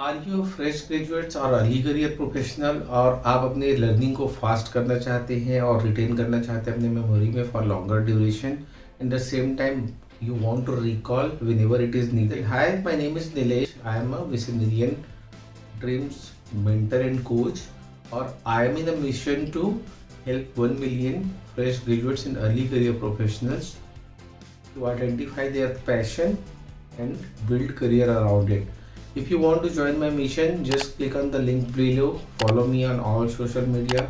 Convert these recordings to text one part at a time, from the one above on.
Are you fresh graduates और early career professional और आप अपने लर्निंग को फास्ट करना चाहते हैं और रिटेन करना चाहते हैं अपने मेमोरी में for longer duration in the same time you want to recall whenever it is needed. Hi, my name is Nilesh. I am a Visionarian Dreams mentor and coach, or I am in a mission to help 1 million fresh graduates and early career professionals to identify their passion and build career around it. If you want to join my mission, just click on the link below, follow me on all social media,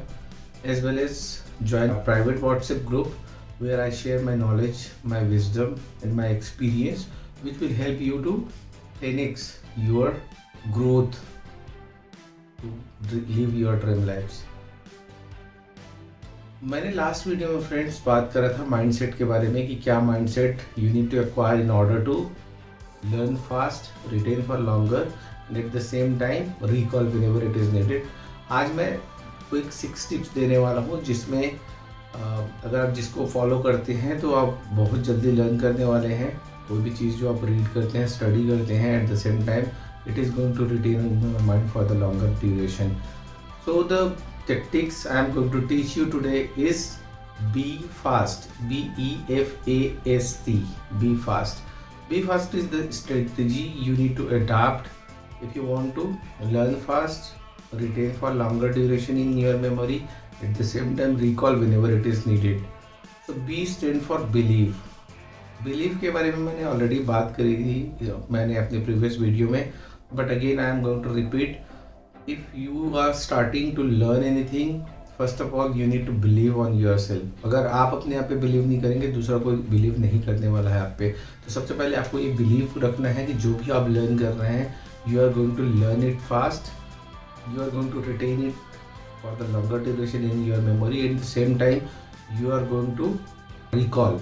as well as join a private WhatsApp group where I share my knowledge, my wisdom, and my experience, which will help you to 10x your growth to live your dream lives. मैंने last video में friends बात करा था mindset के बारे में कि क्या mindset you need to acquire in order to learn fast, retain for longer and at the same time recall whenever it is needed. आज मैं क्विक 6 टिप्स देने वाला हूँ जिसमें अगर आप जिसको फॉलो करते हैं तो आप बहुत जल्दी लर्न करने वाले हैं. कोई भी चीज़ जो आप रीड करते हैं, स्टडी करते हैं, at the same time it is going to retain in your mind for the longer duration. So the tactics I am going to teach you today is B fast, BEFAST, be fast. Be fast is the strategy you need to adapt if you want to learn fast, retain for longer duration in your memory, at the same time recall whenever it is needed. So B stand for believe. Believe के बारे में मैंने already बात करी थी मैंने अपने previous video में, but again I am going to repeat. If you are starting to learn anything, first of all you need to believe on yourself. अगर आप अपने आप पे बिलीव नहीं करेंगे, दूसरा कोई बिलीव नहीं करने वाला है आप पे. तो सबसे पहले आपको ये बिलीव रखना है कि जो भी आप लर्न कर रहे हैं, you are going to learn it fast, you are going to retain it for the longer duration in your memory. At the same time, you are going to recall.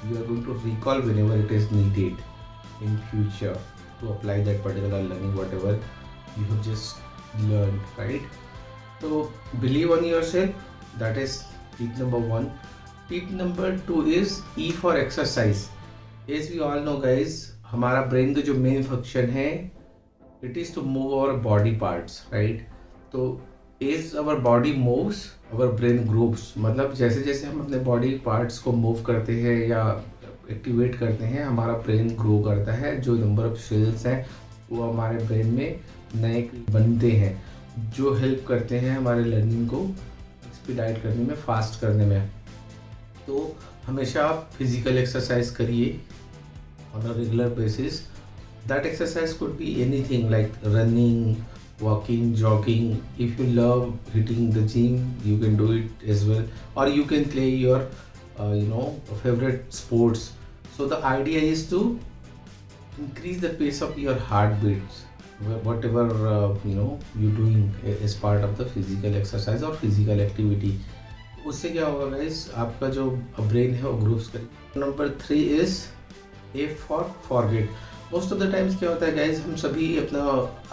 You are going to recall whenever it is needed in future to apply that particular learning, whatever you have just learned, right? So believe on yourself. That is tip number 1. Tip number 2 is E for exercise. As we all know, guys, हमारा brain का जो main function है, it is to move our body parts, right? तो as our body moves, our brain grows. मतलब जैसे जैसे हम अपने बॉडी पार्ट्स को मूव करते हैं या एक्टिवेट करते हैं, हमारा ब्रेन ग्रो करता है. जो नंबर ऑफ सेल्स हैं वो हमारे ब्रेन में नए बनते हैं, जो हेल्प करते हैं हमारे लर्निंग को एक्सपीडाइट करने में, फास्ट करने में. तो हमेशा आप फिजिकल एक्सरसाइज करिए on a regular basis. That exercise could be anything like running, walking, jogging. If you love hitting the gym, you can do it as well, or you can play your favorite sports. So the idea is to increase the pace of your heartbeats, whatever you're doing as part of the physical exercise or physical activity. उससे क्या होगा guys, आपका जो brain है वो grooves करेगा. Number 3 is F for forget. Most of the times क्या होता है गाइज, हम सभी अपना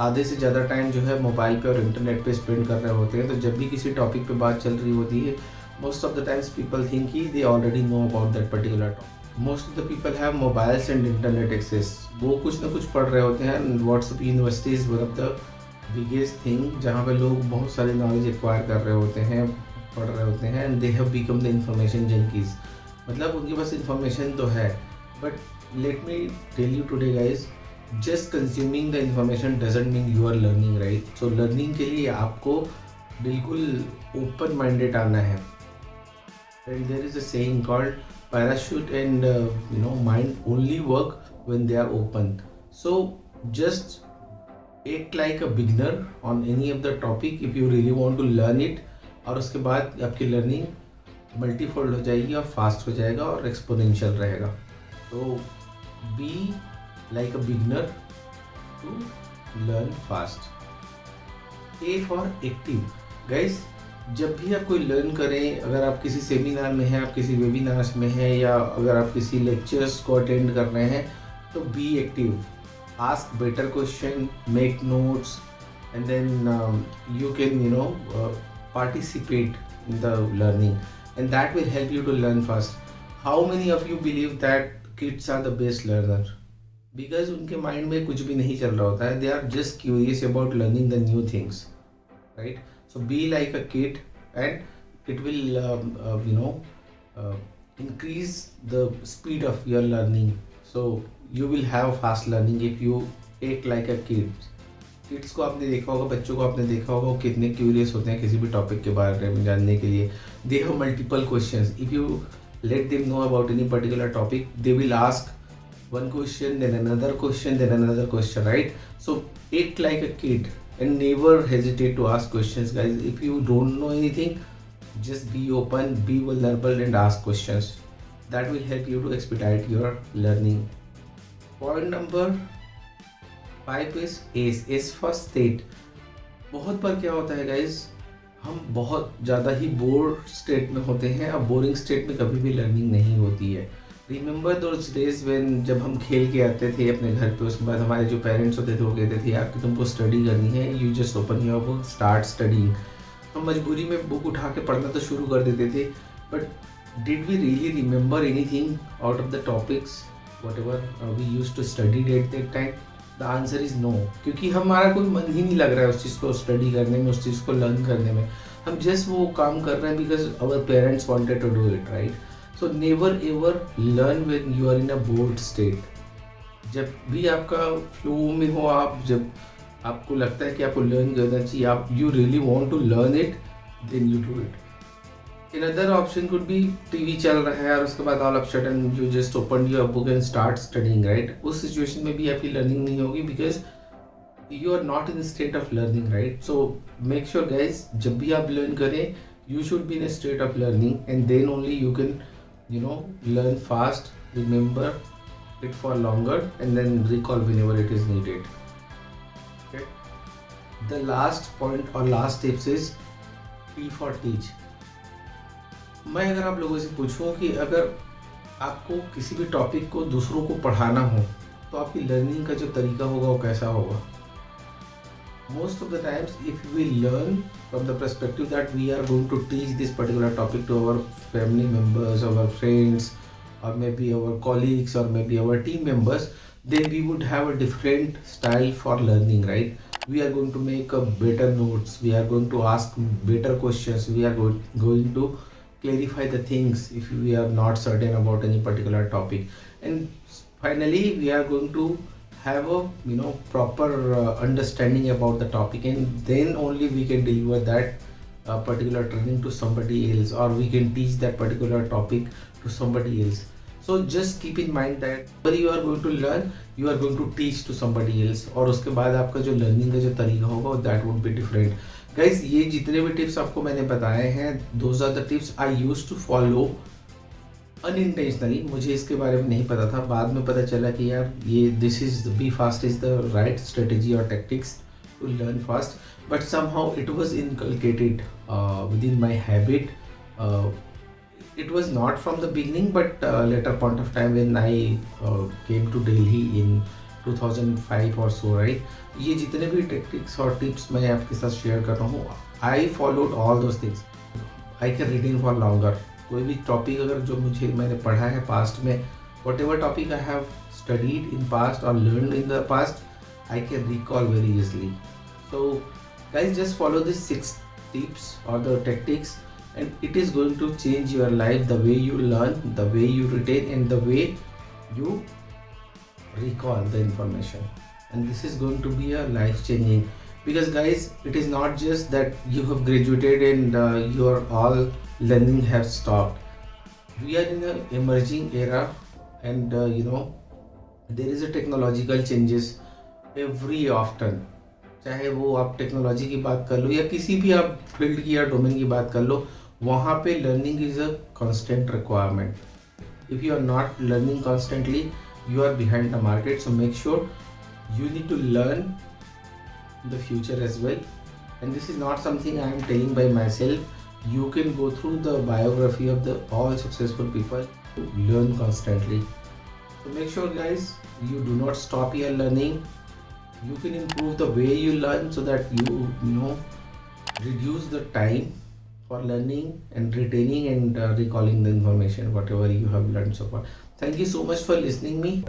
आधे से ज़्यादा टाइम जो है मोबाइल पे और इंटरनेट पे स्पेंड कर रहे होते हैं. तो जब भी किसी टॉपिक पे बात चल रही होती है, most of the times people think कि they already know about that particular topic. Most of the people have mobiles and internet access. वो कुछ ना कुछ पढ़ रहे होते हैं. WhatsApp university is one of the biggest thing जहाँ पे लोग बहुत सारी नॉलेज एक्वायर कर रहे होते हैं, पढ़ रहे होते हैं, and they have become the information junkies. मतलब उनके पास इंफॉर्मेशन तो है, but let me tell you today guys, just consuming the information doesn't mean you are learning, right? So learning के लिए आपको बिल्कुल open minded आना है. And there is a saying called parachute and mind only work when they are open. So just act like a beginner on any of the topic if you really want to learn it, और उसके बाद आपकी learning multifold हो जाएगी और fast हो जाएगा और exponential रहेगा. So be like a beginner to learn fast. A for active. Guys, जब भी आप कोई लर्न करें, अगर आप किसी सेमिनार में हैं, आप किसी वेबिनार्स में हैं, या अगर आप किसी लेक्चर्स को अटेंड कर रहे हैं, तो be active. Ask better question, make notes, and then you can participate in the learning, and that will help you to learn fast. How many of you believe that kids are the best learner? Because उनके mind में कुछ भी नहीं चल रहा होता है, they are just curious about learning the new things, right? So be like a kid, and it will increase the speed of your learning. So you will have fast learning if you act like a kid. Kids को आपने देखा होगा, बच्चों को आपने देखा होगा, वो कितने क्यूरियस होते हैं किसी भी टॉपिक के बारे में जानने के लिए. They have multiple questions. If you let them know about any particular topic, they will ask one question, then another question, then another question, right? So act like a kid and never hesitate to ask questions, guys. If you don't know anything, just be open, be vulnerable, and ask questions. That will help you to expedite your learning. Point number 5 is S. S for state. बहुत बार क्या होता है guys, हम बहुत ज़्यादा ही bore state में होते हैं. अब बोरिंग स्टेट में कभी भी लर्निंग नहीं होती है. रिमेंबर दोज डेज व्हेन जब हम खेल के आते थे अपने घर पे, उसके बाद हमारे जो पेरेंट्स होते थे वो कहते थे यार कि तुमको स्टडी करनी है, you just open your book, start studying. हम मजबूरी में बुक उठा के पढ़ना तो शुरू कर देते थे, but did we really remember anything out of the topics whatever we use to study at that time? The answer is no, क्योंकि हमारा कोई मन ही नहीं लग रहा है उस चीज़ को स्टडी करने में, उस चीज़ को लर्न करने में. हम जस्ट वो काम कर रहे हैं because our parents wanted to do it, right? So never ever learn when you are in a bored state. जब भी आपका फ्लो में हो, आप जब आपको लगता है कि आपको लर्न करना चाहिए, आप you really want to learn it, then you do it. Another option could be TV चल रहा है और उसके बाद all of sudden you just open your book and start studying, right? उस सिचुएशन में भी आपकी लर्निंग नहीं होगी because you are not in state of learning, right? So make sure guys, जब भी आप लर्न करें, you should be in state of learning, and then only you can learn fast, remember it for longer, and then recall whenever it is needed. Okay, the last point or last tips is T for teach. मैं अगर आप लोगों से पूछूं कि अगर आपको किसी भी टॉपिक को दूसरों को पढ़ाना हो तो आपकी लर्निंग का जो तरीका होगा वो कैसा होगा? Most of the times, if we learn from the perspective that we are going to teach this particular topic to our family members, our friends, or maybe our colleagues, or maybe our team members, then we would have a different style for learning, right? We are going to make a better notes, we are going to ask better questions, we are going to clarify the things if we are not certain about any particular topic, and finally we are going to have a proper understanding about the topic, and then only we can deliver that particular training to somebody else, or we can teach that particular topic to somebody else. So just keep in mind that whenever you are going to learn, you are going to teach to somebody else, और उसके बाद आपका जो learning का जो तरीका होगा that would be different. Guys, ये जितने भी टिप्स आपको मैंने बताए हैं, those are the tips I used to follow unintentionally. मुझे इसके बारे में नहीं पता था, बाद में पता चला कि यार ये this is B fast is the right strategy और tactics to learn fast, but somehow it was inculcated within my habit. It was not from the beginning, but later point of time when I came to Delhi in 2005 or so, right? ये जितने भी tactics और tips मैं आपके साथ share कर रहा हूँ, I followed all those things. I can retain for longer. कोई भी टॉपिक अगर जो मैंने पढ़ा है पास्ट में, whatever topic I have studied in past और learn in the past, I can recall very easily. So guys, just follow this 6 tips और the tactics, and it is going to change your life, the way you learn, the way you retain, and the way you recall the information. And this is going to be a life changing, because guys, it is not just that you have graduated and your all learning have stopped. We are in an emerging era, and there is a technological changes every often. चाहे वो आप technology की बात कर लो या किसी भी आप फील्ड की या डोमेन की बात कर लो, वहाँ पे learning is a constant requirement. If you are not learning constantly, you are behind the market. So make sure you need to learn in the future as well, and this is not something I am telling by myself. You can go through the biography of the all successful people to learn constantly. So make sure guys, you do not stop your learning. You can improve the way you learn so that you reduce the time for learning and retaining and recalling the information whatever you have learned so far. Thank you so much for listening me.